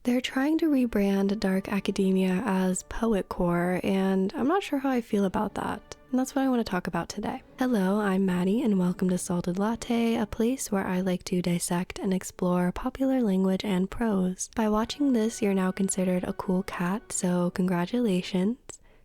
They're trying to rebrand dark academia as Poetcore, and I'm not sure how I feel about that. And that's what I want to talk about today. Hello, I'm Maddie, and welcome to Salted Latte, a place where I like to dissect and explore popular language and prose. By watching this, you're now considered a cool cat, so congratulations.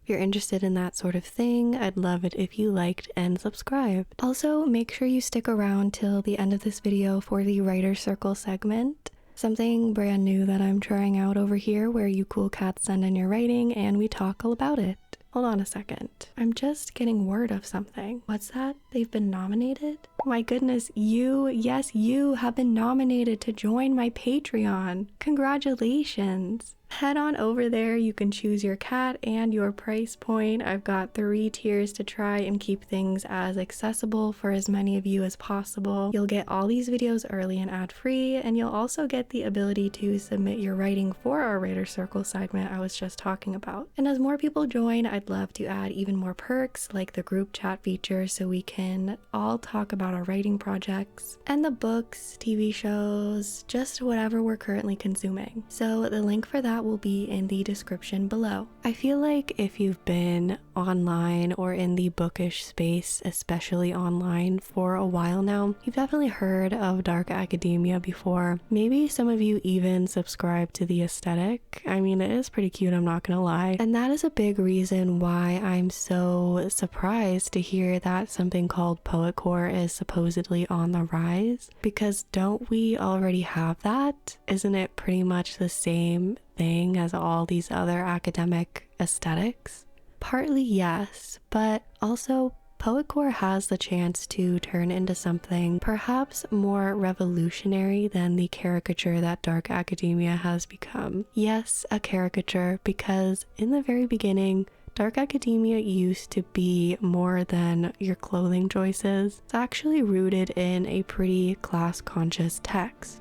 If you're interested in that sort of thing, I'd love it if you liked and subscribed. Also, make sure you stick around till the end of this video for the Writer Circle segment. Something brand new that I'm trying out over here where you cool cats send in your writing and we talk all about it. Hold on a second. I'm just getting word of something. What's that? They've been nominated? Oh my goodness, yes, you have been nominated to join my Patreon. Congratulations. Head on over there. You can choose your cat and your price point. I've got 3 tiers to try and keep things as accessible for as many of you as possible. You'll get all these videos early and ad-free, and you'll also get the ability to submit your writing for our Writer Circle segment I was just talking about. And as more people join, I'd love to add even more perks like the group chat feature so we can all talk about our writing projects and the books, TV shows, just whatever we're currently consuming. So the link for that will be in the description below. I feel like if you've been online or in the bookish space, especially online, for a while now, you've definitely heard of dark academia before. Maybe some of you even subscribe to the aesthetic. I mean, it is pretty cute, I'm not gonna lie. And that is a big reason why I'm so surprised to hear that something called Poetcore is supposedly on the rise. Because don't we already have that? Isn't it pretty much the same thing as all these other academic aesthetics? Partly yes, but also Poetcore has the chance to turn into something perhaps more revolutionary than the caricature that dark academia has become. Yes, a caricature, because in the very beginning, dark academia used to be more than your clothing choices. It's actually rooted in a pretty class-conscious text.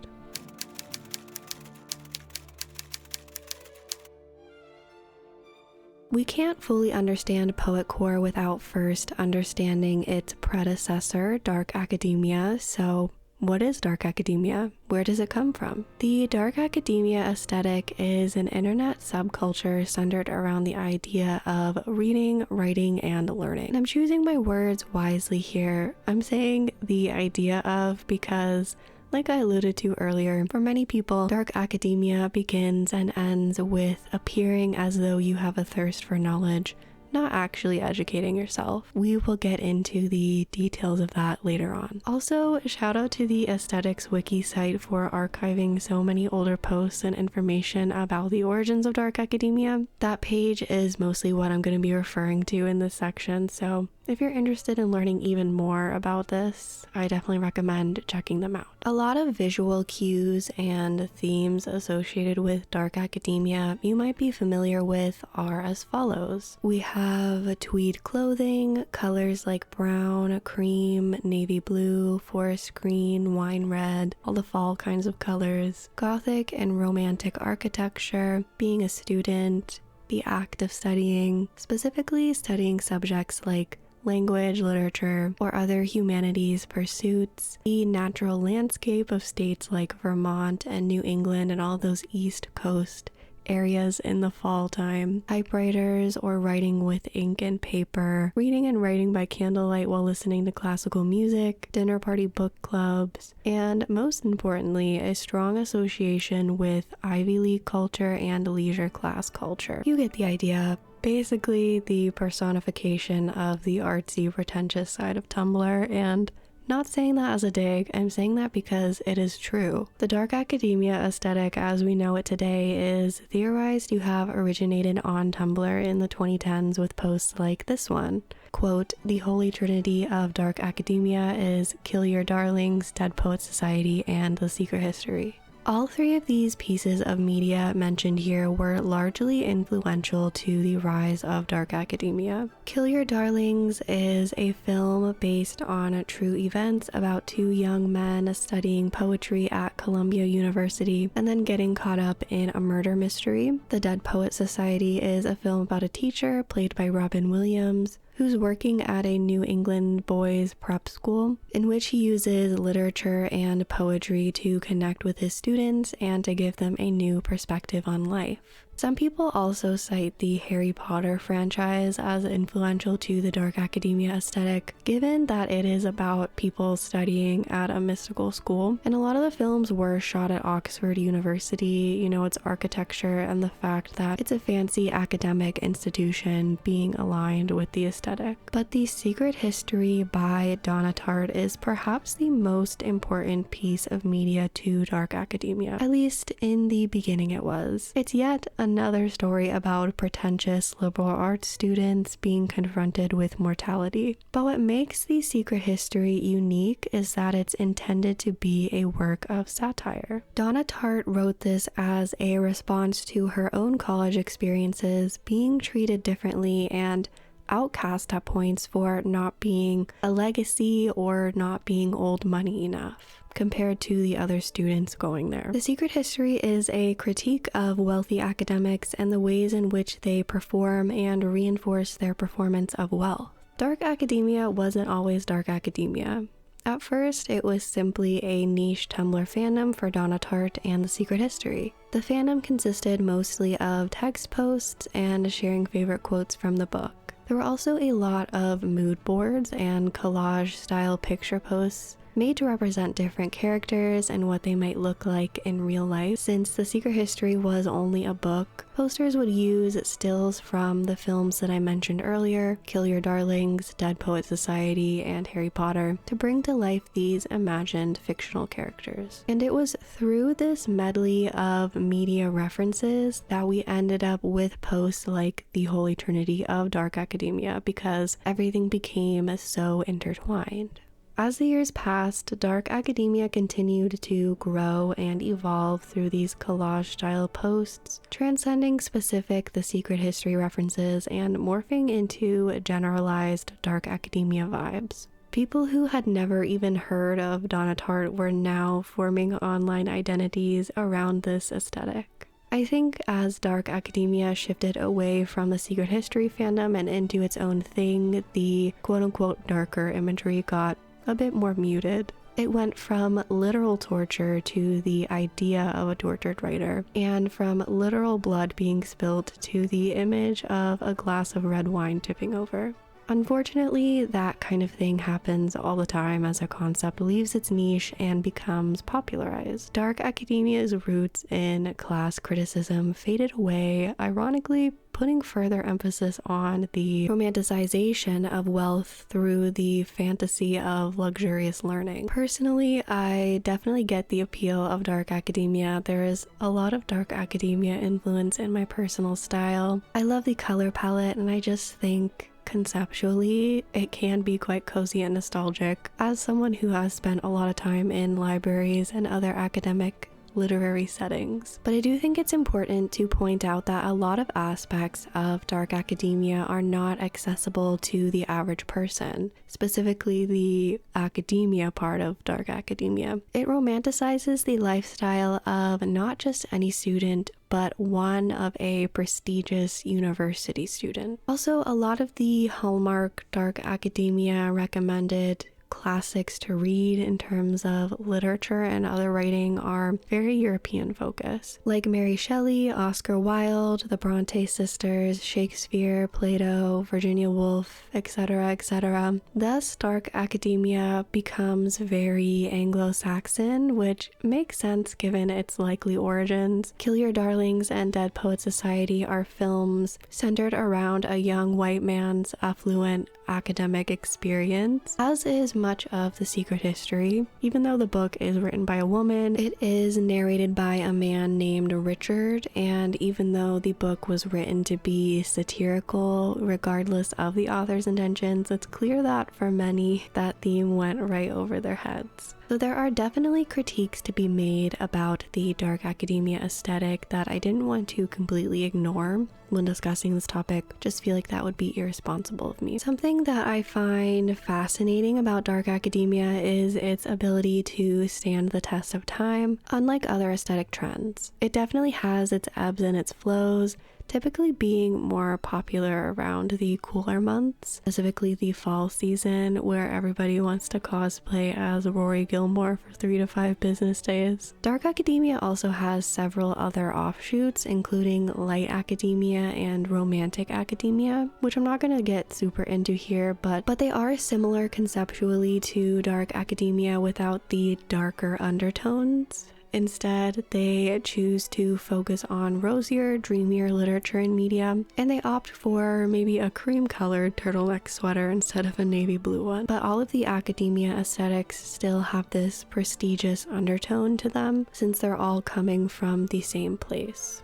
We can't fully understand Poetcore without first understanding its predecessor, dark academia. So what is dark academia? Where does it come from? The dark academia aesthetic is an internet subculture centered around the idea of reading, writing, and learning. And I'm choosing my words wisely here. I'm saying the idea of because, like I alluded to earlier, for many people, dark academia begins and ends with appearing as though you have a thirst for knowledge, not actually educating yourself. We will get into the details of that later on. Also, shout out to the Aesthetics Wiki site for archiving so many older posts and information about the origins of dark academia. That page is mostly what I'm going to be referring to in this section, so if you're interested in learning even more about this, I definitely recommend checking them out. A lot of visual cues and themes associated with dark academia you might be familiar with are as follows. We have tweed clothing, colors like brown, cream, navy blue, forest green, wine red, all the fall kinds of colors, gothic and romantic architecture, being a student, the act of studying, specifically studying subjects like language, literature, or other humanities pursuits, the natural landscape of states like Vermont and New England and all those East Coast areas in the fall time, typewriters or writing with ink and paper, reading and writing by candlelight while listening to classical music, dinner party book clubs, and most importantly, a strong association with Ivy League culture and leisure class culture. You get the idea. Basically the personification of the artsy, pretentious side of Tumblr, and not saying that as a dig, I'm saying that because it is true. The dark academia aesthetic as we know it today is theorized to have originated on Tumblr in the 2010s with posts like this one. Quote, "The holy trinity of dark academia is Kill Your Darlings, Dead Poets Society, and The Secret History." All 3 of these pieces of media mentioned here were largely influential to the rise of dark academia. Kill Your Darlings is a film based on true events about 2 young men studying poetry at Columbia University and then getting caught up in a murder mystery. The Dead Poet Society is a film about a teacher, played by Robin Williams, who's working at a New England boys' prep school, in which he uses literature and poetry to connect with his students and to give them a new perspective on life. Some people also cite the Harry Potter franchise as influential to the dark academia aesthetic, given that it is about people studying at a mystical school. And a lot of the films were shot at Oxford University, its architecture and the fact that it's a fancy academic institution being aligned with the aesthetic. But The Secret History by Donna Tartt is perhaps the most important piece of media to dark academia. At least in the beginning it was. It's yet another story about pretentious liberal arts students being confronted with mortality. But what makes The Secret History unique is that it's intended to be a work of satire. Donna Tartt wrote this as a response to her own college experiences, being treated differently and outcast at points for not being a legacy or not being old money enough compared to the other students going there. The Secret History is a critique of wealthy academics and the ways in which they perform and reinforce their performance of wealth. Dark academia wasn't always dark academia. At first, it was simply a niche Tumblr fandom for Donna Tartt and The Secret History. The fandom consisted mostly of text posts and sharing favorite quotes from the book. There were also a lot of mood boards and collage-style picture posts made to represent different characters and what they might look like in real life. Since The Secret History was only a book, posters would use stills from the films that I mentioned earlier, Kill Your Darlings, Dead Poets Society, and Harry Potter, to bring to life these imagined fictional characters. And it was through this medley of media references that we ended up with posts like The Holy Trinity of Dark Academia, because everything became so intertwined. As the years passed, dark academia continued to grow and evolve through these collage-style posts, transcending specific The Secret History references and morphing into generalized dark academia vibes. People who had never even heard of Donna Tartt were now forming online identities around this aesthetic. I think as dark academia shifted away from the Secret History fandom and into its own thing, the quote-unquote darker imagery got a bit more muted. It went from literal torture to the idea of a tortured writer, and from literal blood being spilled to the image of a glass of red wine tipping over. Unfortunately, that kind of thing happens all the time as a concept leaves its niche and becomes popularized. Dark academia's roots in class criticism faded away, ironically putting further emphasis on the romanticization of wealth through the fantasy of luxurious learning. Personally, I definitely get the appeal of dark academia. There is a lot of dark academia influence in my personal style. I love the color palette, and I just think conceptually it can be quite cozy and nostalgic. As someone who has spent a lot of time in libraries and other academic literary settings. But I do think it's important to point out that a lot of aspects of dark academia are not accessible to the average person, specifically the academia part of dark academia. It romanticizes the lifestyle of not just any student, but one of a prestigious university student. Also, a lot of the hallmark dark academia recommended classics to read in terms of literature and other writing are very European focused, like Mary Shelley, Oscar Wilde, the Bronte sisters, Shakespeare, Plato, Virginia Woolf, etc., etc. Thus, dark academia becomes very Anglo-Saxon, which makes sense given its likely origins. Kill Your Darlings and Dead Poets Society are films centered around a young white man's affluent academic experience, as is much of The Secret History. Even though the book is written by a woman, it is narrated by a man named Richard, and even though the book was written to be satirical, regardless of the author's intentions, it's clear that for many, that theme went right over their heads. So there are definitely critiques to be made about the dark academia aesthetic that I didn't want to completely ignore when discussing this topic. Just feel like that would be irresponsible of me. Something that I find fascinating about dark academia is its ability to stand the test of time, unlike other aesthetic trends. It definitely has its ebbs and its flows, typically being more popular around the cooler months, specifically the fall season where everybody wants to cosplay as Rory Gilmore for 3 to 5 business days. Dark academia also has several other offshoots, including light academia and romantic academia, which I'm not going to get super into here, but they are similar conceptually to dark academia without the darker undertones. Instead, they choose to focus on rosier, dreamier literature and media, and they opt for maybe a cream-colored turtleneck sweater instead of a navy blue one. But all of the academia aesthetics still have this prestigious undertone to them, since they're all coming from the same place.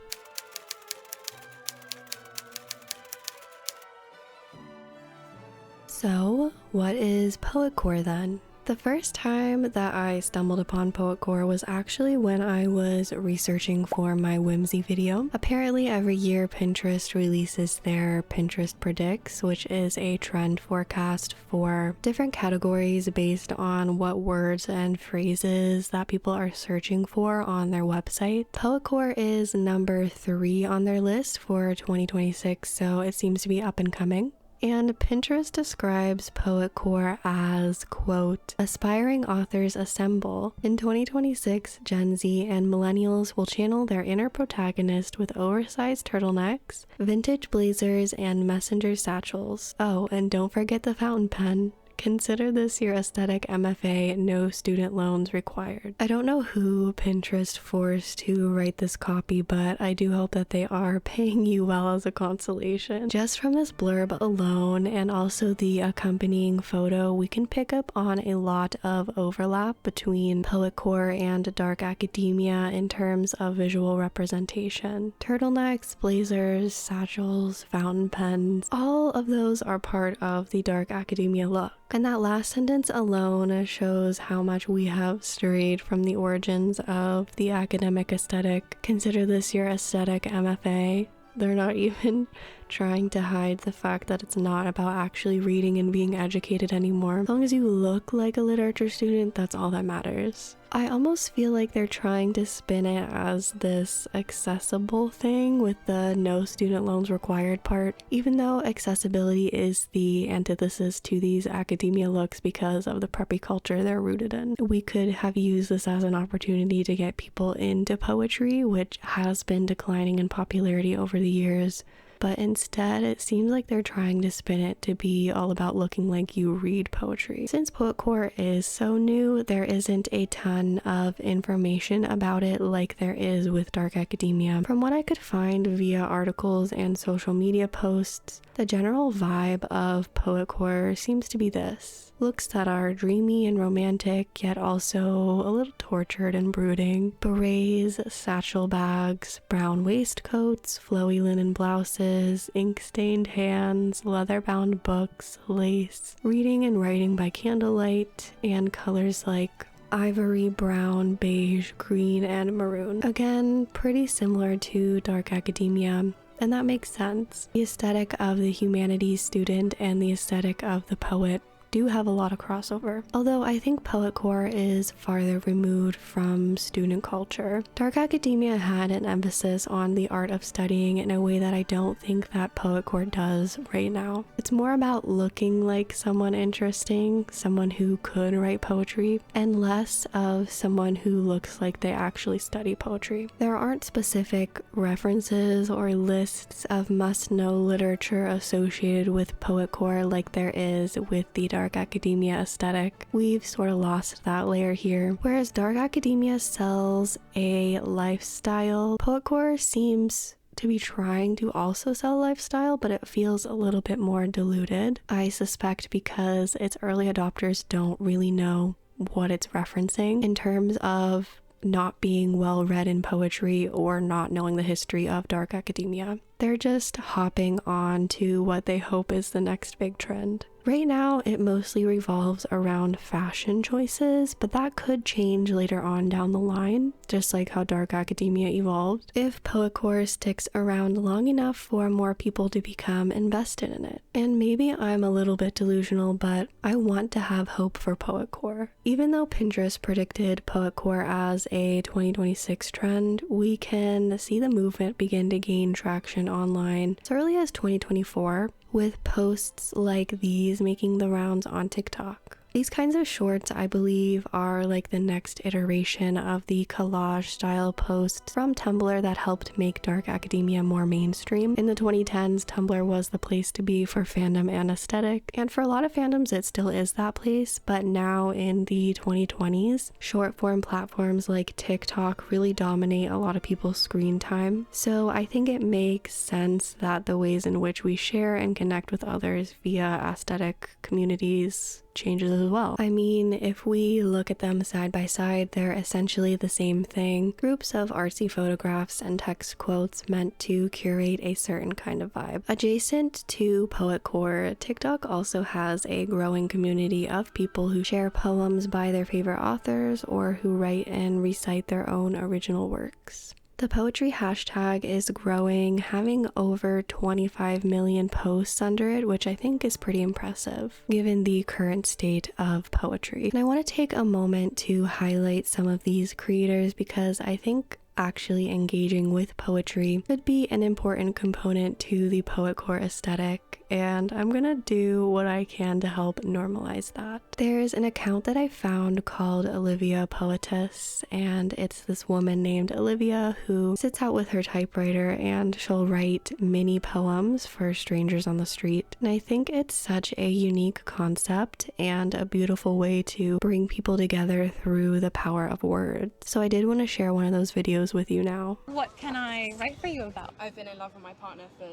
So, what is Poetcore then? The first time that I stumbled upon Poetcore was actually when I was researching for my Whimsy video. Apparently every year Pinterest releases their Pinterest Predicts, which is a trend forecast for different categories based on what words and phrases that people are searching for on their website. Poetcore is number 3 on their list for 2026, so it seems to be up and coming. And Pinterest describes Poetcore as, quote, aspiring authors assemble. In 2026, Gen Z and millennials will channel their inner protagonist with oversized turtlenecks, vintage blazers, and messenger satchels. Oh, and don't forget the fountain pen. Consider this your aesthetic MFA, no student loans required. I don't know who Pinterest forced to write this copy, but I do hope that they are paying you well as a consolation. Just from this blurb alone and also the accompanying photo, we can pick up on a lot of overlap between Poetcore and dark academia in terms of visual representation. Turtlenecks, blazers, satchels, fountain pens, all of those are part of the dark academia look. And that last sentence alone shows how much we have strayed from the origins of the academic aesthetic. Consider this your aesthetic MFA. They're not even trying to hide the fact that it's not about actually reading and being educated anymore. As long as you look like a literature student, that's all that matters. I almost feel like they're trying to spin it as this accessible thing with the no student loans required part, even though accessibility is the antithesis to these academia looks because of the preppy culture they're rooted in. We could have used this as an opportunity to get people into poetry, which has been declining in popularity over the years. But instead, it seems like they're trying to spin it to be all about looking like you read poetry. Since Poetcore is so new, there isn't a ton of information about it like there is with dark academia. From what I could find via articles and social media posts, the general vibe of Poetcore seems to be this. Looks that are dreamy and romantic, yet also a little tortured and brooding. Berets, satchel bags, brown waistcoats, flowy linen blouses, ink-stained hands, leather-bound books, lace, reading and writing by candlelight, and colors like ivory, brown, beige, green, and maroon. Again, pretty similar to dark academia. And that makes sense. The aesthetic of the humanities student and the aesthetic of the poet do have a lot of crossover. Although I think Poetcore is farther removed from student culture. Dark academia had an emphasis on the art of studying in a way that I don't think that Poetcore does right now. It's more about looking like someone interesting, someone who could write poetry, and less of someone who looks like they actually study poetry. There aren't specific references or lists of must-know literature associated with Poetcore like there is with the dark academia aesthetic. We've sort of lost that layer here. Whereas dark academia sells a lifestyle, Poetcore seems to be trying to also sell lifestyle, but it feels a little bit more diluted. I suspect because its early adopters don't really know what it's referencing in terms of not being well read in poetry or not knowing the history of dark academia. They're just hopping on to what they hope is the next big trend. Right now, it mostly revolves around fashion choices, but that could change later on down the line, just like how dark academia evolved, if Poetcore sticks around long enough for more people to become invested in it. And maybe I'm a little bit delusional, but I want to have hope for Poetcore. Even though Pinterest predicted Poetcore as a 2026 trend, we can see the movement begin to gain traction conversation online as early as 2024, with posts like these making the rounds on TikTok. These kinds of shorts, I believe, are like the next iteration of the collage style posts from Tumblr that helped make dark academia more mainstream. In the 2010s, Tumblr was the place to be for fandom and aesthetic, and for a lot of fandoms it still is that place, but now in the 2020s, short form platforms like TikTok really dominate a lot of people's screen time. So I think it makes sense that the ways in which we share and connect with others via aesthetic communities changes as well. I mean, if we look at them side by side, they're essentially the same thing. Groups of artsy photographs and text quotes meant to curate a certain kind of vibe. Adjacent to Poetcore, TikTok also has a growing community of people who share poems by their favorite authors or who write and recite their own original works. The poetry hashtag is growing, having over 25 million posts under it, which I think is pretty impressive given the current state of poetry. And I want to take a moment to highlight some of these creators because I think actually engaging with poetry could be an important component to the Poetcore aesthetic, and I'm gonna do what I can to help normalize that. There's an account that I found called Olivia Poetess, and it's this woman named Olivia who sits out with her typewriter and she'll write mini poems for strangers on the street. And I think it's such a unique concept and a beautiful way to bring people together through the power of words. So I did want to share one of those videos with you now. What can I write for you about? I've been in love with my partner for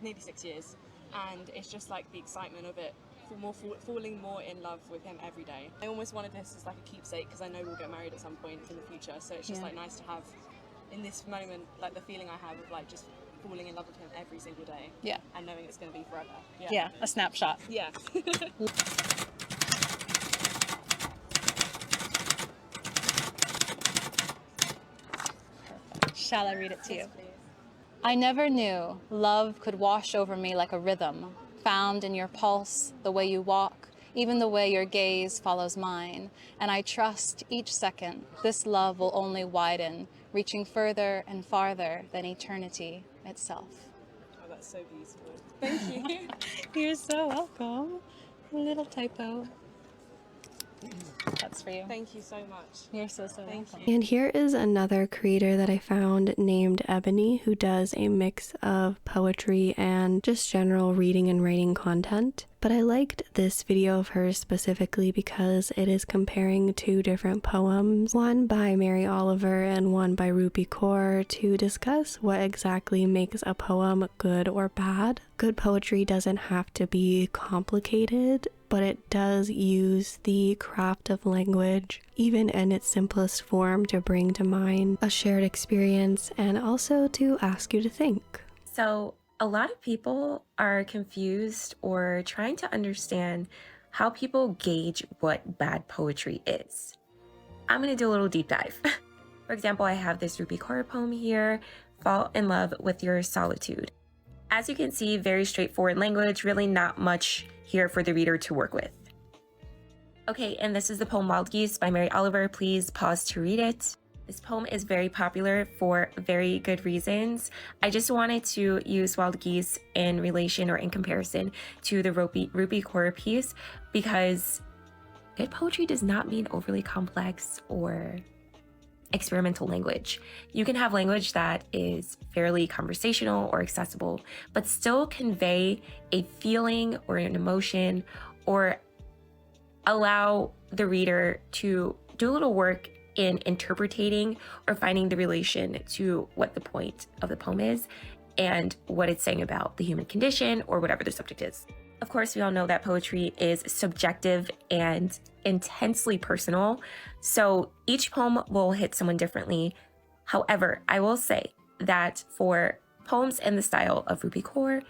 nearly 6 years, and it's just like the excitement of it, falling more in love with him every day. I almost wanted this as like a keepsake because I know we'll get married at some point in the future, so it's just like nice to have in this moment like the feeling I have of like just falling in love with him every single day. Yeah. And knowing it's going to be forever. Yeah, a snapshot. Yeah. Shall I read it to you? Yes, please. I never knew love could wash over me like a rhythm, found in your pulse, the way you walk, even the way your gaze follows mine. And I trust each second this love will only widen, reaching further and farther than eternity itself. Oh, that's so beautiful. Thank you. You're so welcome. A little typo. That's for you. Thank you so much. You're so Thank welcome. you. And here is another creator that I found named Ebony who does a mix of poetry and just general reading and writing content. But I liked this video of hers specifically because it is comparing two different poems, one by Mary Oliver and one by Rupi Kaur, to discuss what exactly makes a poem good or bad. Good poetry doesn't have to be complicated, but it does use the craft of language, even in its simplest form, to bring to mind a shared experience and also to ask you to think. So a lot of people are confused or trying to understand how people gauge what bad poetry is. I'm going to do a little deep dive. For example, I have this Rupi Kaur poem here, Fall in Love with Your Solitude. As you can see, very straightforward language, really not much here for the reader to work with. Okay, and this is the poem Wild Geese by Mary Oliver. Please pause to read it. This poem is very popular for very good reasons. I just wanted to use Wild Geese in relation or in comparison to the Rupi Kaur piece because good poetry does not mean overly complex or experimental language. You can have language that is fairly conversational or accessible, but still convey a feeling or an emotion or allow the reader to do a little work in interpreting or finding the relation to what the point of the poem is and what it's saying about the human condition or whatever the subject is. Of course, we all know that poetry is subjective and intensely personal, so each poem will hit someone differently. However, I will say that for poems in the style of Rupi Kaur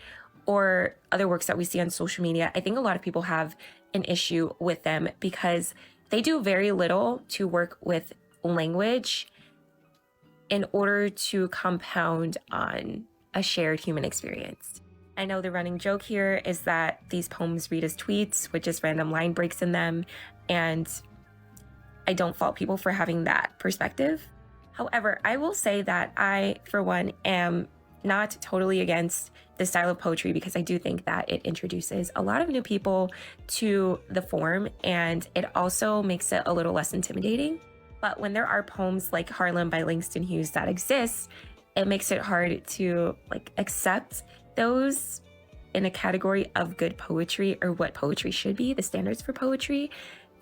or other works that we see on social media, I think a lot of people have an issue with them because they do very little to work with language in order to compound on a shared human experience. I know the running joke here is that these poems read as tweets with just random line breaks in them, and I don't fault people for having that perspective. However, I will say that I, for one, am not totally against the style of poetry, because I do think that it introduces a lot of new people to the form, and it also makes it a little less intimidating. But when there are poems like Harlem by Langston Hughes that exist, it makes it hard to accept those in a category of good poetry, or what poetry should be, the standards for poetry.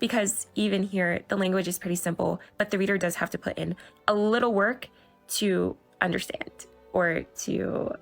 Because even here, the language is pretty simple, but the reader does have to put in a little work to understand or to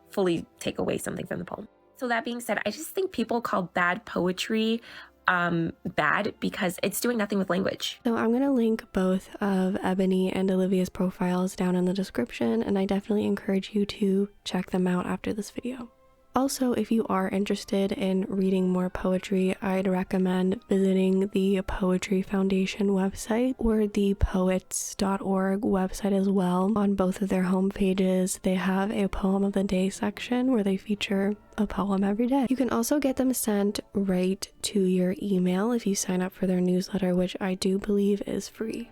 fully take away something from the poem. So that being said, I just think people call bad poetry bad because it's doing nothing with language. So I'm going to link both of Ebony and Olivia's profiles down in the description, and I definitely encourage you to check them out after this video. Also, if you are interested in reading more poetry, I'd recommend visiting the Poetry Foundation website or the poets.org website as well. On both of their homepages, they have a poem of the day section where they feature a poem every day. You can also get them sent right to your email if you sign up for their newsletter, which I do believe is free.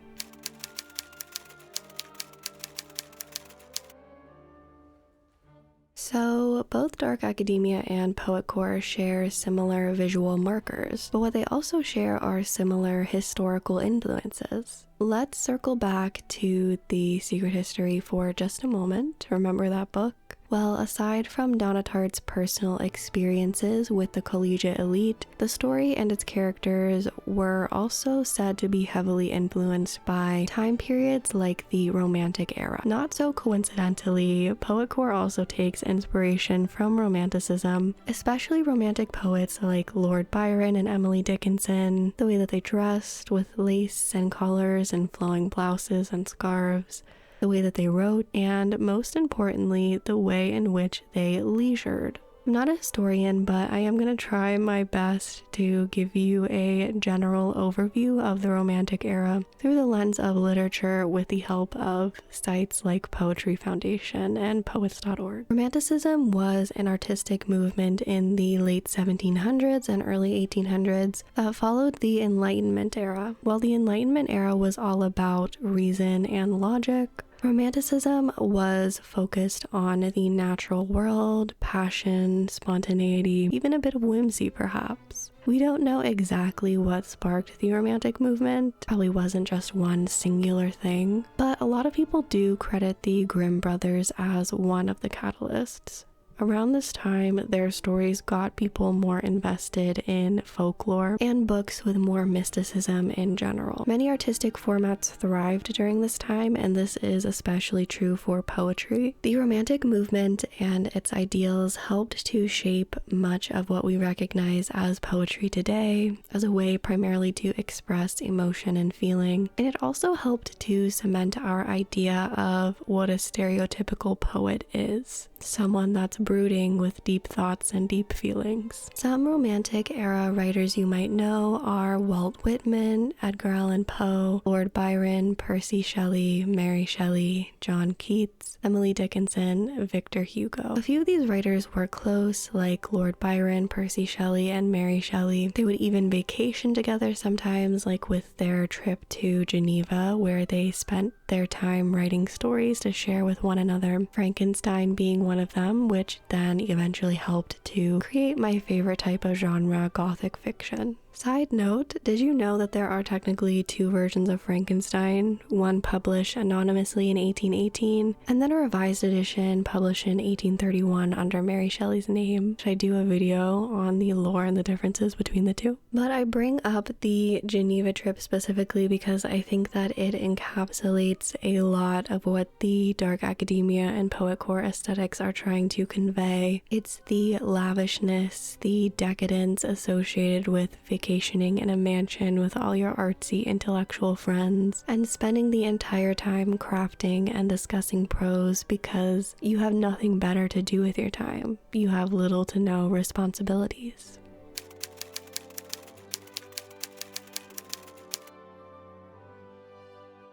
So both Dark Academia and Poetcore share similar visual markers, but what they also share are similar historical influences. Let's circle back to The Secret History for just a moment. Remember that book? Well, aside from Donna Tartt's personal experiences with the collegiate elite, the story and its characters were also said to be heavily influenced by time periods like the Romantic era. Not so coincidentally, Poetcore also takes inspiration from Romanticism, especially Romantic poets like Lord Byron and Emily Dickinson, the way that they dressed with lace and collars and flowing blouses and scarves, the way that they wrote, and most importantly, the way in which they leisured. I'm not a historian, but I am going to try my best to give you a general overview of the Romantic era through the lens of literature with the help of sites like Poetry Foundation and poets.org. Romanticism was an artistic movement in the late 1700s and early 1800s that followed the Enlightenment era. While the Enlightenment era was all about reason and logic, Romanticism was focused on the natural world, passion, spontaneity, even a bit of whimsy perhaps. We don't know exactly what sparked the Romantic movement, probably wasn't just one singular thing, but a lot of people do credit the Grimm brothers as one of the catalysts. Around this time, their stories got people more invested in folklore and books with more mysticism in general. Many artistic formats thrived during this time, and this is especially true for poetry. The Romantic movement and its ideals helped to shape much of what we recognize as poetry today, as a way primarily to express emotion and feeling, and it also helped to cement our idea of what a stereotypical poet is. Someone that's brooding with deep thoughts and deep feelings. Some Romantic era writers you might know are Walt Whitman, Edgar Allan Poe, Lord Byron, Percy Shelley, Mary Shelley, John Keats, Emily Dickinson, Victor Hugo. A few of these writers were close, like Lord Byron, Percy Shelley, and Mary Shelley. They would even vacation together sometimes, like with their trip to Geneva, where they spent their time writing stories to share with one another, Frankenstein being one of them, which then eventually helped to create my favorite type of genre, Gothic fiction. Side note, did you know that there are technically two versions of Frankenstein? One published anonymously in 1818, and then a revised edition published in 1831 under Mary Shelley's name. Should I do a video on the lore and the differences between the two? But I bring up the Geneva trip specifically because I think that it encapsulates a lot of what the Dark Academia and Poetcore aesthetics are trying to convey. It's the lavishness, the decadence associated with vacationing in a mansion with all your artsy intellectual friends and spending the entire time crafting and discussing prose because you have nothing better to do with your time. You have little to no responsibilities.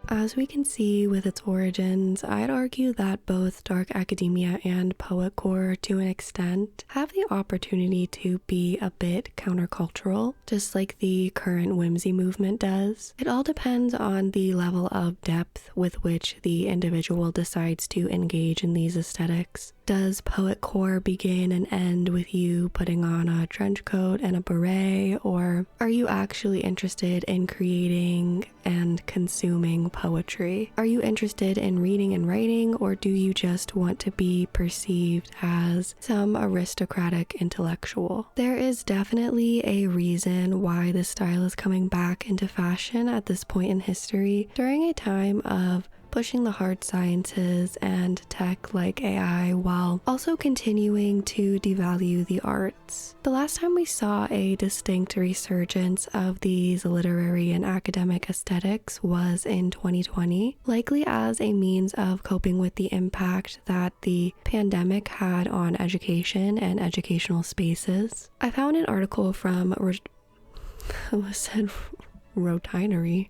As we can see with its origins, I'd argue that both Dark Academia and Poetcore, to an extent, have the opportunity to be a bit countercultural, just like the current whimsy movement does. It all depends on the level of depth with which the individual decides to engage in these aesthetics. Does Poetcore begin and end with you putting on a trench coat and a beret, or are you actually interested in creating and consuming poetry? Are you interested in reading and writing, or do you just want to be perceived as some aristocratic intellectual? There is definitely a reason why this style is coming back into fashion at this point in history, during a time of pushing the hard sciences and tech like AI while also continuing to devalue the arts. The last time we saw a distinct resurgence of these literary and academic aesthetics was in 2020, likely as a means of coping with the impact that the pandemic had on education and educational spaces. I found an article from Rotinery.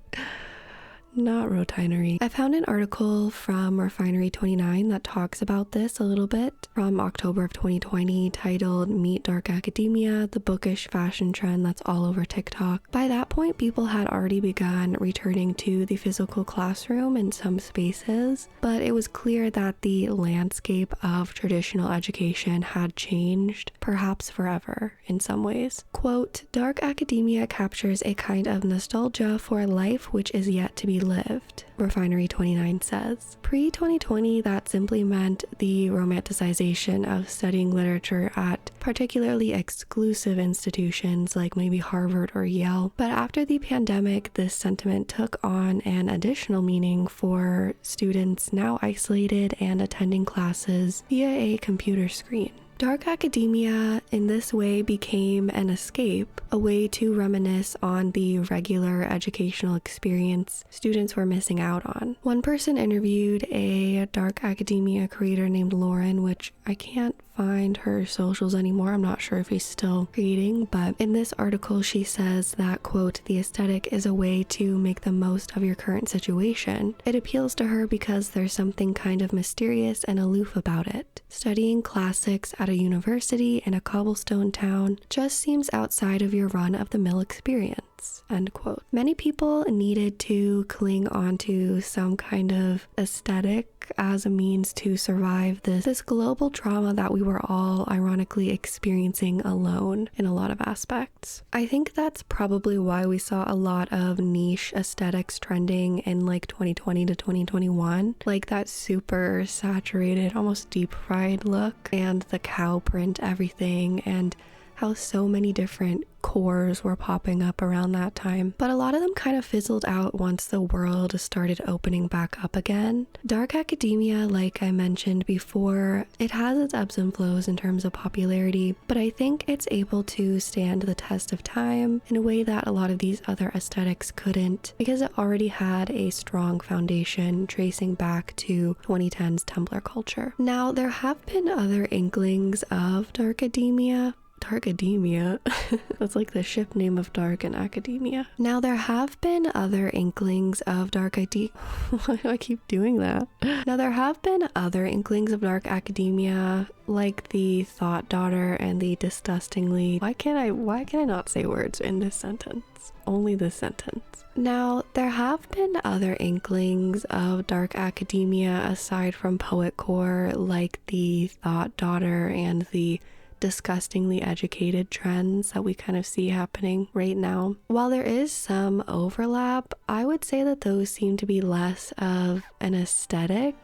Not Rotinery. I found an article from Refinery29 that talks about this a little bit from October of 2020, titled Meet Dark Academia, the bookish fashion trend that's all over TikTok. By that point, people had already begun returning to the physical classroom in some spaces, but it was clear that the landscape of traditional education had changed, perhaps forever in some ways. Quote, dark academia captures a kind of nostalgia for a life which is yet to be lived, Refinery29 says. Pre-2020, that simply meant the romanticization of studying literature at particularly exclusive institutions like maybe Harvard or Yale. But after the pandemic, this sentiment took on an additional meaning for students now isolated and attending classes via a computer screen. Dark academia in this way became an escape, a way to reminisce on the regular educational experience students were missing out on. One person interviewed a dark academia creator named Lauren, which I can't find her socials anymore. I'm not sure if he's still creating, but in this article she says that, quote, the aesthetic is a way to make the most of your current situation. It appeals to her because there's something kind of mysterious and aloof about it. Studying classics at a university in a cobblestone town just seems outside of your run-of-the-mill experience, end quote. Many people needed to cling onto some kind of aesthetic as a means to survive this global trauma that we were all ironically experiencing alone in a lot of aspects. I think that's probably why we saw a lot of niche aesthetics trending in like 2020 to 2021, like that super saturated, almost deep fried look and the cow print everything, and how so many different cores were popping up around that time. But a lot of them kind of fizzled out once the world started opening back up again. Dark academia, like I mentioned before, it has its ebbs and flows in terms of popularity, but I think it's able to stand the test of time in a way that a lot of these other aesthetics couldn't, because it already had a strong foundation tracing back to 2010's Tumblr culture. Now, there have been other inklings of dark academia. That's like the ship name of dark and academia. Now, there have been other inklings of dark academia. Why do I keep doing that? Now, there have been other inklings of dark academia, like the thought daughter and the disgustingly... Why can I not say words in this sentence? Only this sentence. Now, there have been other inklings of dark academia aside from Poetcore, like the thought daughter and the disgustingly educated trends that we kind of see happening right now. While there is some overlap, I would say that those seem to be less of an aesthetic,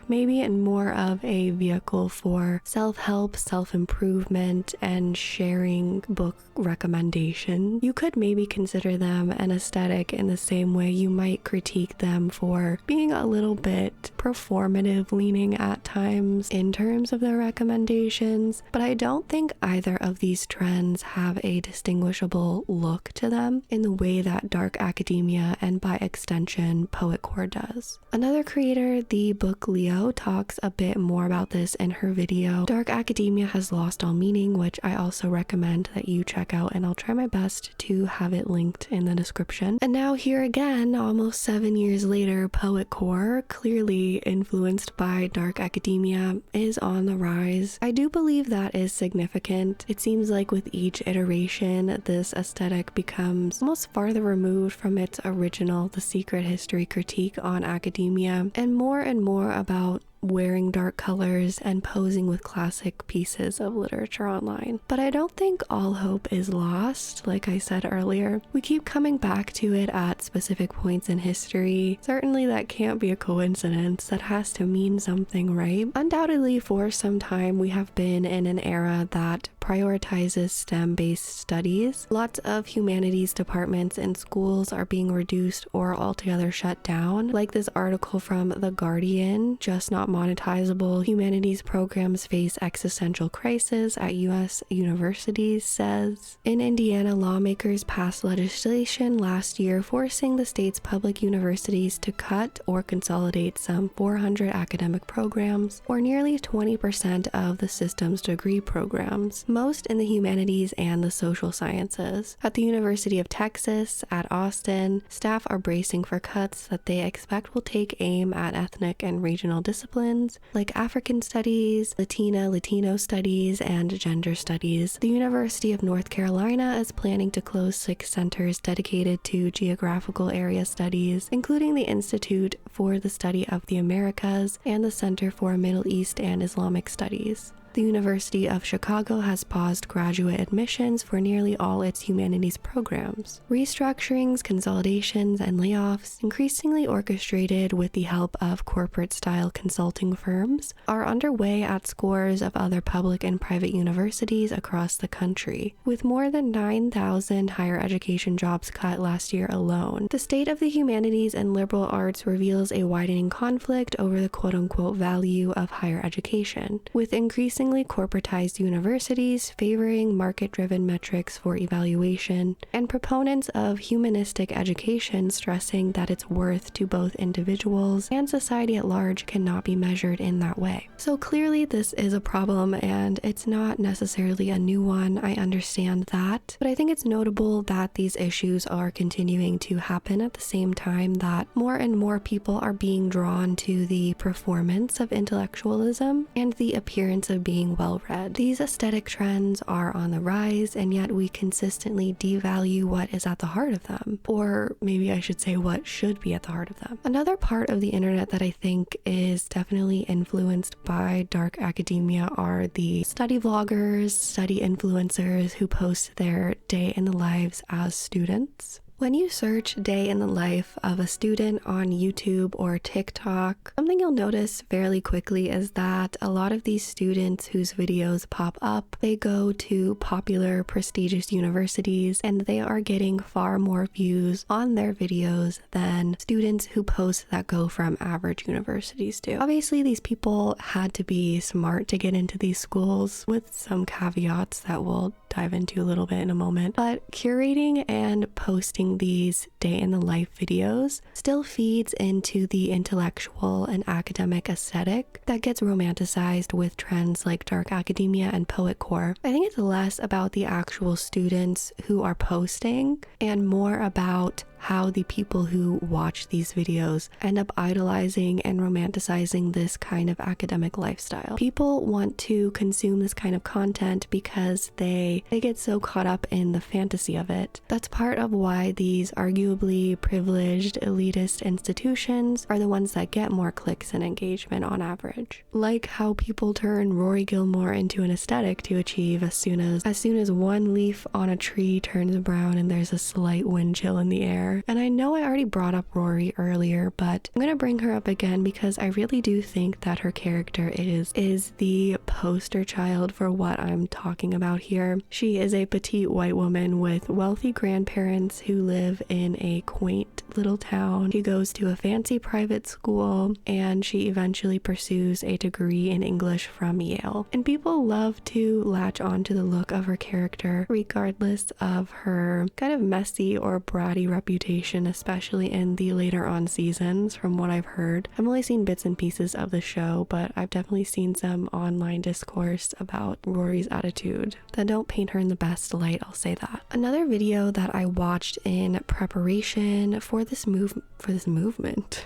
maybe, and more of a vehicle for self-help, self-improvement, and sharing book recommendation. You could maybe consider them an aesthetic in the same way you might critique them for being a little bit performative leaning at times in terms of their recommendations, but I don't think either of these trends have a distinguishable look to them in the way that dark academia and by extension Poetcore does. Another creator, the book Leo, talks a bit more about this in her video Dark Academia Has Lost All Meaning, which I also recommend that you check out, and I'll try my best to have it linked in the description. And now here again, almost 7 years later, Poetcore, clearly influenced by dark academia, is on the rise. I do believe that is significant. It seems like with each iteration, this aesthetic becomes almost farther removed from its original The Secret History critique on academia, and more about wearing dark colors and posing with classic pieces of literature online. But I don't think all hope is lost. Like I said earlier, we keep coming back to it at specific points in history. Certainly that can't be a coincidence. That has to mean something, right? Undoubtedly, for some time we have been in an era that prioritizes STEM-based studies. Lots of humanities departments in schools are being reduced or altogether shut down. Like this article from The Guardian, just not monetizable humanities programs face existential crisis at US universities, says. In Indiana, lawmakers passed legislation last year forcing the state's public universities to cut or consolidate some 400 academic programs, or nearly 20% of the system's degree programs, most in the humanities and the social sciences. At the University of Texas at Austin, staff are bracing for cuts that they expect will take aim at ethnic and regional disciplines like African studies, Latino studies, and gender studies. The University of North Carolina is planning to close 6 centers dedicated to geographical area studies, including the Institute for the Study of the Americas and the Center for Middle East and Islamic Studies. The University of Chicago has paused graduate admissions for nearly all its humanities programs. Restructurings, consolidations, and layoffs, increasingly orchestrated with the help of corporate-style consulting firms, are underway at scores of other public and private universities across the country, with more than 9,000 higher education jobs cut last year alone. The state of the humanities and liberal arts reveals a widening conflict over the quote-unquote value of higher education, with increasingly corporatized universities favoring market-driven metrics for evaluation, and proponents of humanistic education stressing that its worth to both individuals and society at large cannot be measured in that way. So clearly this is a problem, and it's not necessarily a new one. I understand that, but I think it's notable that these issues are continuing to happen at the same time that more and more people are being drawn to the performance of intellectualism and the appearance of being well-read. These aesthetic trends are on the rise, and yet we consistently devalue what is at the heart of them, or maybe I should say what should be at the heart of them. Another part of the internet that I think is definitely influenced by dark academia are the study vloggers, study influencers who post their day in the lives as students. When you search day in the life of a student on YouTube or TikTok, something you'll notice fairly quickly is that a lot of these students whose videos pop up, they go to popular, prestigious universities, and they are getting far more views on their videos than students who post that go from average universities do. Obviously, these people had to be smart to get into these schools, with some caveats that we'll dive into a little bit in a moment, but curating and posting these day in the life videos still feeds into the intellectual and academic aesthetic that gets romanticized with trends like dark academia and Poetcore. I think it's less about the actual students who are posting and more about how the people who watch these videos end up idolizing and romanticizing this kind of academic lifestyle. People want to consume this kind of content because they get so caught up in the fantasy of it. That's part of why these arguably privileged elitist institutions are the ones that get more clicks and engagement on average. Like how people turn Rory Gilmore into an aesthetic to achieve as soon as one leaf on a tree turns brown and there's a slight wind chill in the air. And I know I already brought up Rory earlier, but I'm gonna bring her up again because I really do think that her character is the poster child for what I'm talking about here. She is a petite white woman with wealthy grandparents who live in a quaint little town. She goes to a fancy private school, and she eventually pursues a degree in English from Yale. And people love to latch onto the look of her character regardless of her kind of messy or bratty reputation, especially in the later on seasons from what I've heard. I've only seen bits and pieces of the show, but I've definitely seen some online discourse about Rory's attitude that don't paint her in the best light, I'll say that. Another video that I watched in preparation for this movement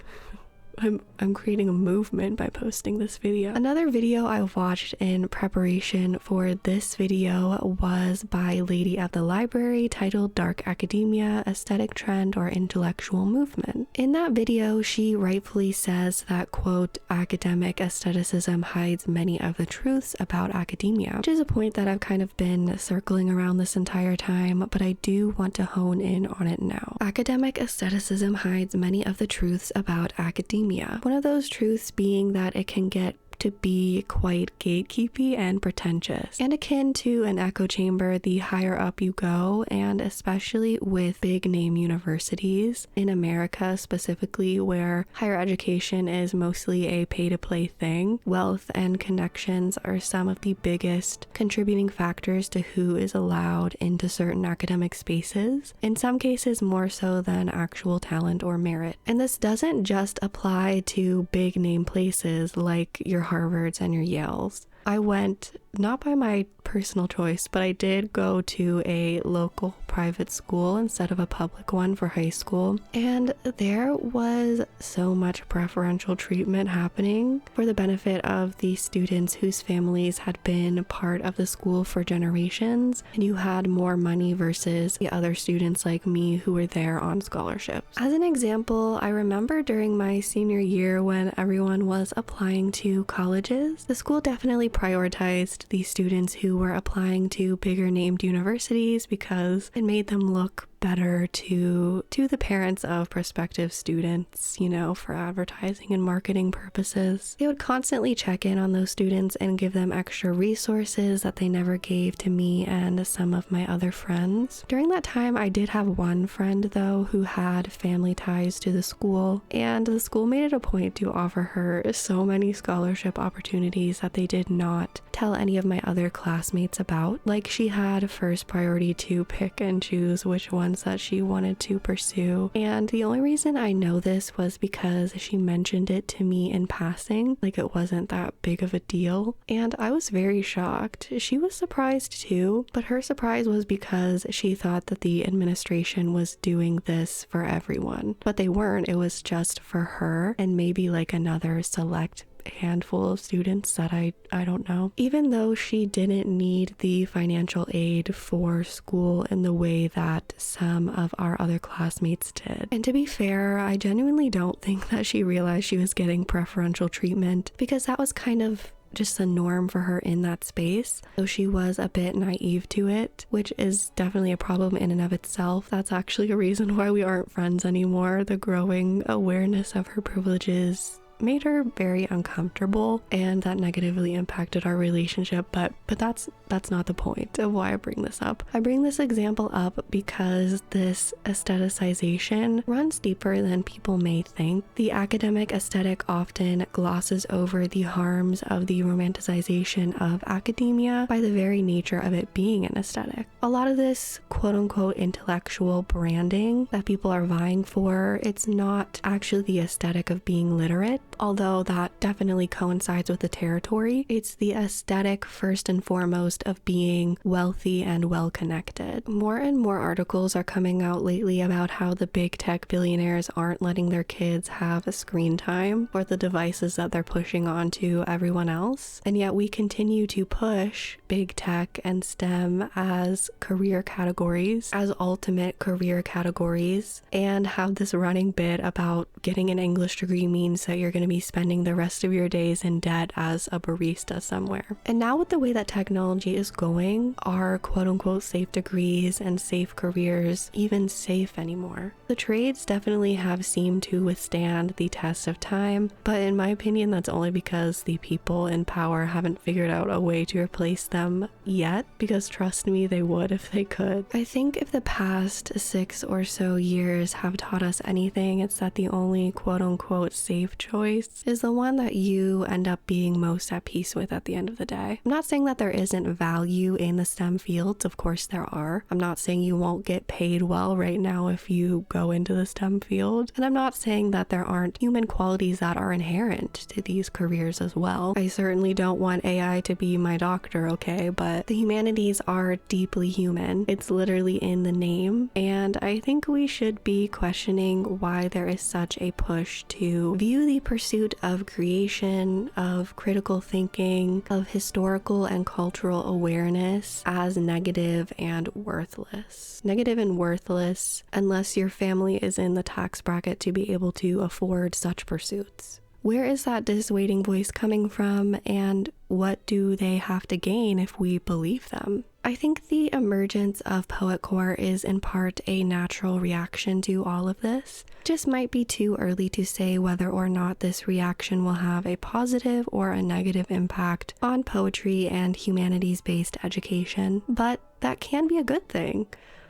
I'm creating a movement by posting this video. Another video I watched in preparation for this video was by Lady of the Library, titled Dark Academia, Aesthetic Trend or Intellectual Movement. In that video, she rightfully says that, quote, academic aestheticism hides many of the truths about academia, which is a point that I've kind of been circling around this entire time, but I do want to hone in on it now. Academic aestheticism hides many of the truths about academia. One of those truths being that it can get to be quite gatekeepy and pretentious, and akin to an echo chamber the higher up you go, and especially with big name universities in America specifically, where higher education is mostly a pay-to-play thing. Wealth and connections are some of the biggest contributing factors to who is allowed into certain academic spaces, in some cases more so than actual talent or merit. And this doesn't just apply to big name places like your Harvards and your Yales. I went, not by my personal choice, but I did go to a local private school instead of a public one for high school, and there was so much preferential treatment happening for the benefit of the students whose families had been part of the school for generations, and you had more money versus the other students like me who were there on scholarships. As an example, I remember during my senior year when everyone was applying to colleges, the school definitely prioritized the students who were applying to bigger named universities because it made them look better to the parents of prospective students, you know, for advertising and marketing purposes. They would constantly check in on those students and give them extra resources that they never gave to me and some of my other friends. During that time, I did have one friend though who had family ties to the school, and the school made it a point to offer her so many scholarship opportunities that they did not tell any of my other classmates about. Like, she had first priority to pick and choose which ones that she wanted to pursue, and the only reason I know this was because she mentioned it to me in passing, like it wasn't that big of a deal, and I was very shocked. She was surprised too, but her surprise was because she thought that the administration was doing this for everyone, but they weren't. It was just for her and maybe like another select handful of students that I don't know. Even though she didn't need the financial aid for school in the way that some of our other classmates did. And to be fair, I genuinely don't think that she realized she was getting preferential treatment, because that was kind of just the norm for her in that space. So she was a bit naive to it, which is definitely a problem in and of itself. That's actually a reason why we aren't friends anymore. The growing awareness of her privileges made her very uncomfortable, and that negatively impacted our relationship, but that's not the point of why I bring this up. I bring this example up because this aestheticization runs deeper than people may think. The academic aesthetic often glosses over the harms of the romanticization of academia by the very nature of it being an aesthetic. A lot of this quote-unquote intellectual branding that people are vying for, it's not actually the aesthetic of being literate, although that definitely coincides with the territory. It's the aesthetic first and foremost of being wealthy and well-connected. More and more articles are coming out lately about how the big tech billionaires aren't letting their kids have a screen time or the devices that they're pushing onto everyone else, and yet we continue to push big tech and STEM as career categories, as ultimate career categories, and have this running bit about getting an English degree means that you're going to be spending the rest of your days in debt as a barista somewhere. And now with the way that technology is going, are quote-unquote safe degrees and safe careers even safe anymore? The trades definitely have seemed to withstand the test of time, but in my opinion that's only because the people in power haven't figured out a way to replace them yet, because trust me, they would if they could. I think if the past 6 or so years have taught us anything, it's that the only quote-unquote safe choice choice is the one that you end up being most at peace with at the end of the day. I'm not saying that there isn't value in the STEM fields. Of course there are. I'm not saying you won't get paid well right now if you go into the STEM field. And I'm not saying that there aren't human qualities that are inherent to these careers as well. I certainly don't want AI to be my doctor, okay? But the humanities are deeply human. It's literally in the name. And I think we should be questioning why there is such a push to view the pursuit of creation, of critical thinking, of historical and cultural awareness as negative and worthless. Negative and worthless unless your family is in the tax bracket to be able to afford such pursuits. Where is that dissuading voice coming from, and what do they have to gain if we believe them? I think the emergence of Poetcore is in part a natural reaction to all of this. Just might be too early to say whether or not this reaction will have a positive or a negative impact on poetry and humanities-based education, but that can be a good thing.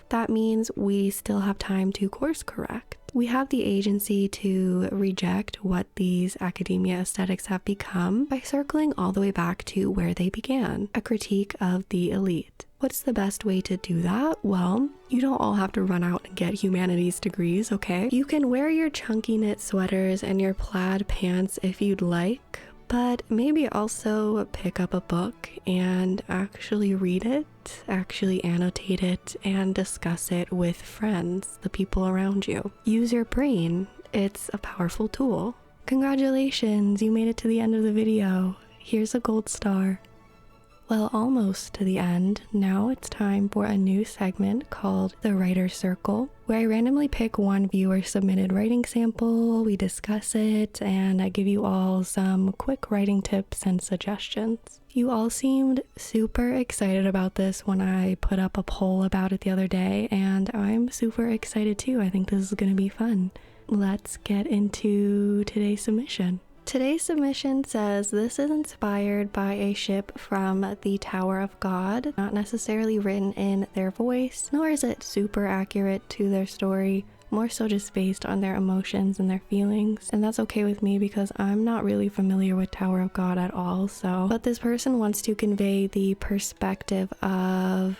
That means we still have time to course correct. We have the agency to reject what these academia aesthetics have become by circling all the way back to where they began, a critique of the elite. What's the best way to do that? Well, you don't all have to run out and get humanities degrees, okay? You can wear your chunky knit sweaters and your plaid pants if you'd like, but maybe also pick up a book and actually read it, actually annotate it, and discuss it with friends, the people around you. Use your brain. It's a powerful tool. Congratulations, you made it to the end of the video. Here's a gold star. Well, almost to the end. Now it's time for a new segment called The Writer's Circle, where I randomly pick one viewer-submitted writing sample, we discuss it, and I give you all some quick writing tips and suggestions. You all seemed super excited about this when I put up a poll about it the other day, and I'm super excited too. I think this is going to be fun. Let's get into today's submission. Today's submission says this is inspired by a ship from the Tower of God, not necessarily written in their voice, nor is it super accurate to their story, more so just based on their emotions and their feelings. And that's okay with me because I'm not really familiar with Tower of God at all, but this person wants to convey the perspective of,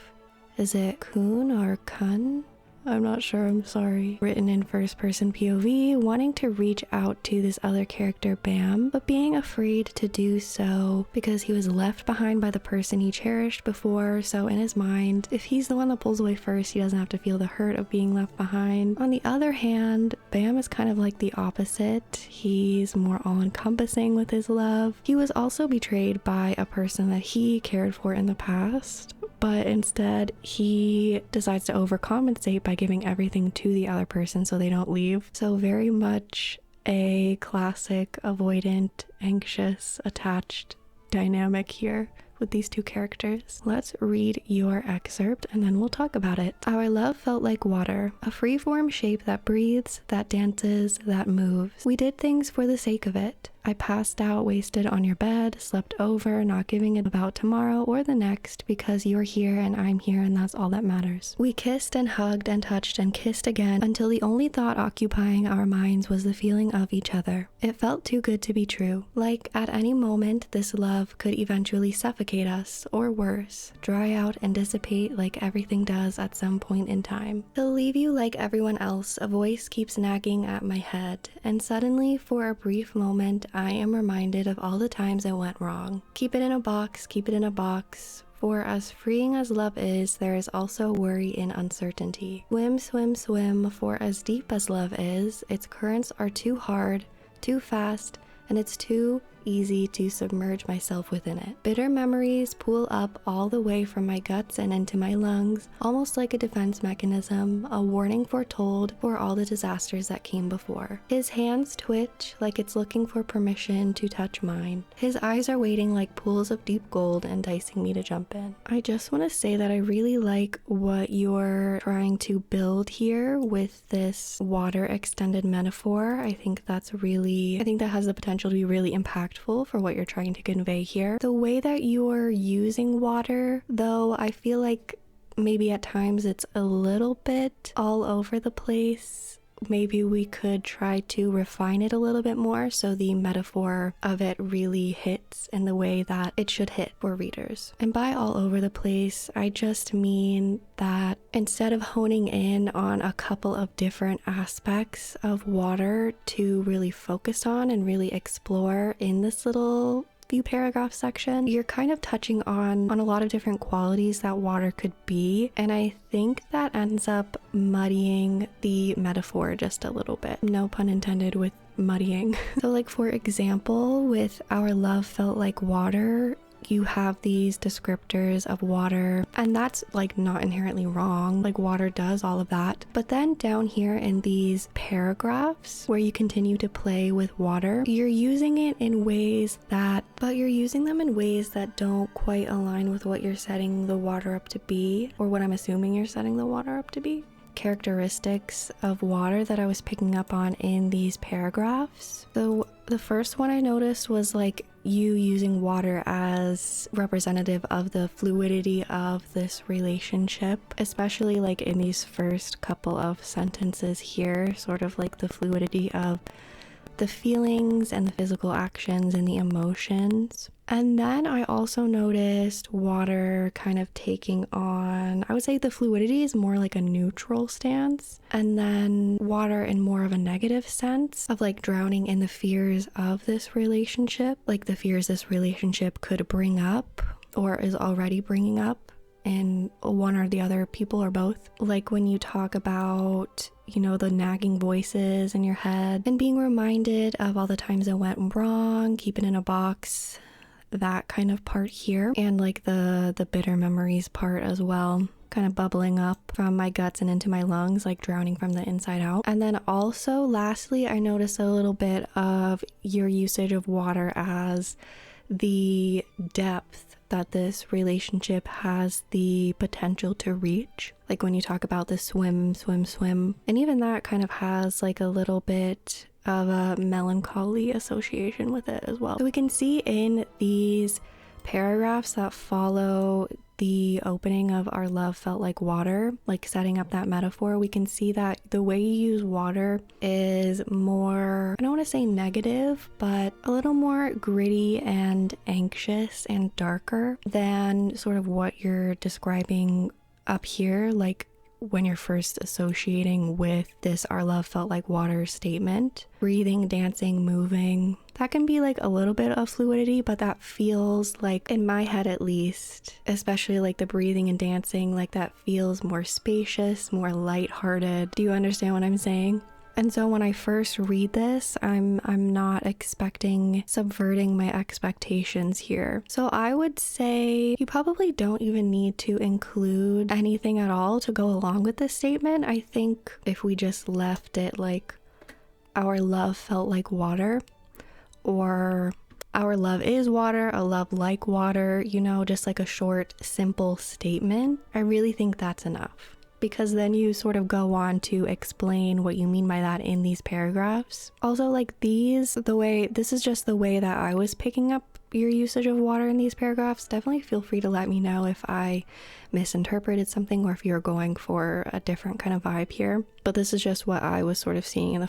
is it Kun or Kun? I'm not sure, I'm sorry. Written in first person POV, wanting to reach out to this other character Bam, but being afraid to do so because he was left behind by the person he cherished before, so in his mind, if he's the one that pulls away first, he doesn't have to feel the hurt of being left behind. On the other hand, Bam is kind of like the opposite. He's more all-encompassing with his love. He was also betrayed by a person that he cared for in the past, but instead he decides to overcompensate by giving everything to the other person so they don't leave. So very much a classic avoidant, anxious, attached dynamic here with these two characters. Let's read your excerpt and then we'll talk about it. Our love felt like water, a free-form shape that breathes, that dances, that moves. We did things for the sake of it. I passed out wasted on your bed, slept over, not giving it about tomorrow or the next because you're here and I'm here and that's all that matters. We kissed and hugged and touched and kissed again until the only thought occupying our minds was the feeling of each other. It felt too good to be true. Like at any moment, this love could eventually suffocate us, or worse, dry out and dissipate like everything does at some point in time. To leave you like everyone else, a voice keeps nagging at my head, and suddenly, for a brief moment, I am reminded of all the times it went wrong. Keep it in a box, keep it in a box. For as freeing as love is, there is also worry in uncertainty. Swim, swim, swim, for as deep as love is, its currents are too hard, too fast, and it's too easy to submerge myself within it. Bitter memories pool up all the way from my guts and into my lungs, almost like a defense mechanism, a warning foretold for all the disasters that came before. His hands twitch like it's looking for permission to touch mine. His eyes are waiting like pools of deep gold, enticing me to jump in. I just want to say that I really like what you're trying to build here with this water extended metaphor. I think that has the potential to be really impactful for what you're trying to convey here. The way that you're using water, though, I feel like maybe at times it's a little bit all over the place maybe we could try to refine it a little bit more so the metaphor of it really hits in the way that it should hit for readers. And by all over the place, I just mean that instead of honing in on a couple of different aspects of water to really focus on and really explore in this little few paragraph section, you're kind of touching on a lot of different qualities that water could be, and I think that ends up muddying the metaphor just a little bit. No pun intended with muddying. So like for example, with our love felt like water, you have these descriptors of water, and that's like not inherently wrong, like water does all of that. But then down here in these paragraphs where you continue to play with water, you're using it in ways that, but you're using them in ways that don't quite align with what you're setting the water up to be, or what I'm assuming you're setting the water up to be. Characteristics of water that I was picking up on in these paragraphs. So the first one I noticed was like you using water as representative of the fluidity of this relationship, especially like in these first couple of sentences here, sort of like the fluidity of the feelings and the physical actions and the emotions. And then I also noticed water kind of taking on, I would say the fluidity is more like a neutral stance, and then water in more of a negative sense of like drowning in the fears of this relationship, like the fears this relationship could bring up or is already bringing up in one or the other people or both. Like when you talk about, you know, the nagging voices in your head and being reminded of all the times it went wrong, keep it in a box, that kind of part here, and like the bitter memories part as well, kind of bubbling up from my guts and into my lungs, like drowning from the inside out. And then also lastly, I noticed a little bit of your usage of water as the depth that this relationship has the potential to reach. Like when you talk about the swim, and even that kind of has like a little bit of a melancholy association with it as well. So we can see in these paragraphs that follow the opening of our love felt like water, like setting up that metaphor, we can see that the way you use water is more, I don't want to say negative, but a little more gritty and anxious and darker than sort of what you're describing up here, like when you're first associating with this our love felt like water statement. Breathing, dancing, moving, that can be like a little bit of fluidity, but that feels like, in my head at least, especially like the breathing and dancing, like that feels more spacious, more lighthearted. Do you understand what I'm saying? And so when I first read this, I'm not expecting subverting my expectations here. So I would say you probably don't even need to include anything at all to go along with this statement. I think if we just left it like our love felt like water, or our love is water, a love like water, you know, just like a short, simple statement, I really think that's enough. Because then you sort of go on to explain what you mean by that in these paragraphs. Also, like this is just the way that I was picking up your usage of water in these paragraphs. Definitely feel free to let me know if I misinterpreted something or if you're going for a different kind of vibe here. But this is just what I was sort of seeing in my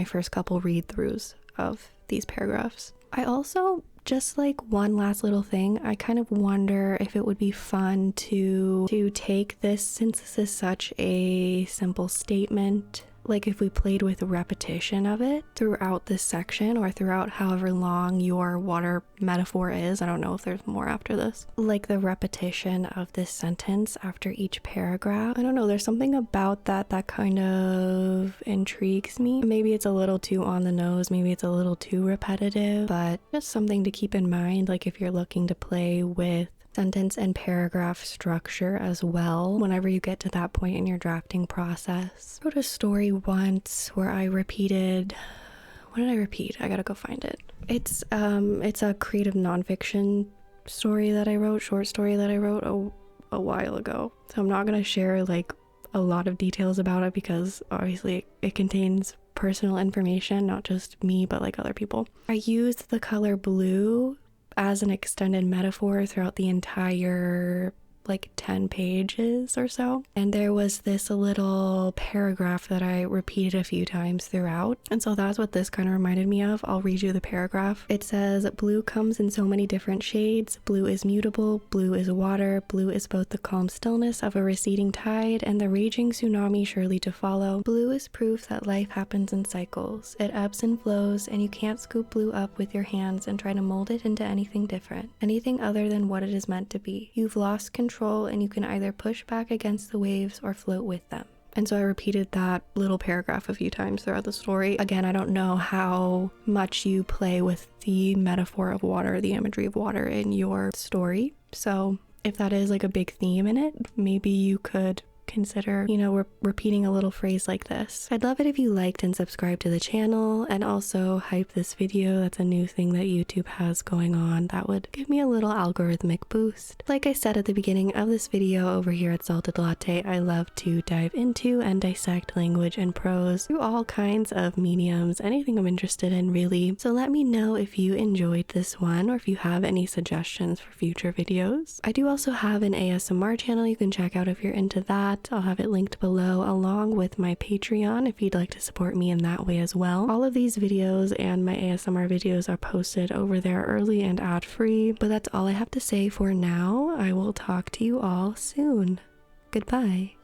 first couple read-throughs of these paragraphs. I also, just like one last little thing, I kind of wonder if it would be fun to take this, since this is such a simple statement, like if we played with repetition of it throughout this section or throughout however long your water metaphor is. I don't know if there's more after this. Like the repetition of this sentence after each paragraph. I don't know, there's something about that kind of intrigues me. Maybe it's a little too on the nose, maybe it's a little too repetitive, but just something to keep in mind, like if you're looking to play with sentence and paragraph structure as well whenever you get to that point in your drafting process. I wrote a story once where I repeated, what did I repeat? I gotta go find it. It's a creative nonfiction story that I wrote, short story that I wrote a while ago. So I'm not gonna share like a lot of details about it because obviously it contains personal information, not just me, but like other people. I used the color blue as an extended metaphor throughout the entire like 10 pages or so. And there was this little paragraph that I repeated a few times throughout. And so that's what this kind of reminded me of. I'll read you the paragraph. It says, blue comes in so many different shades. Blue is mutable. Blue is water. Blue is both the calm stillness of a receding tide and the raging tsunami surely to follow. Blue is proof that life happens in cycles. It ebbs and flows, and you can't scoop blue up with your hands and try to mold it into anything different, anything other than what it is meant to be. You've lost control, and you can either push back against the waves or float with them. And so I repeated that little paragraph a few times throughout the story. Again, I don't know how much you play with the metaphor of water, the imagery of water in your story. So if that is like a big theme in it, maybe you could consider, repeating a little phrase like this. I'd love it if you liked and subscribed to the channel, and also hype this video. That's a new thing that YouTube has going on. That would give me a little algorithmic boost. Like I said at the beginning of this video, over here at Salted Latte, I love to dive into and dissect language and prose through all kinds of mediums, anything I'm interested in really. So let me know if you enjoyed this one, or if you have any suggestions for future videos. I do also have an ASMR channel you can check out if you're into that. I'll have it linked below, along with my Patreon if you'd like to support me in that way as well. All of these videos and my ASMR videos are posted over there early and ad-free, but that's all I have to say for now. I will talk to you all soon. Goodbye.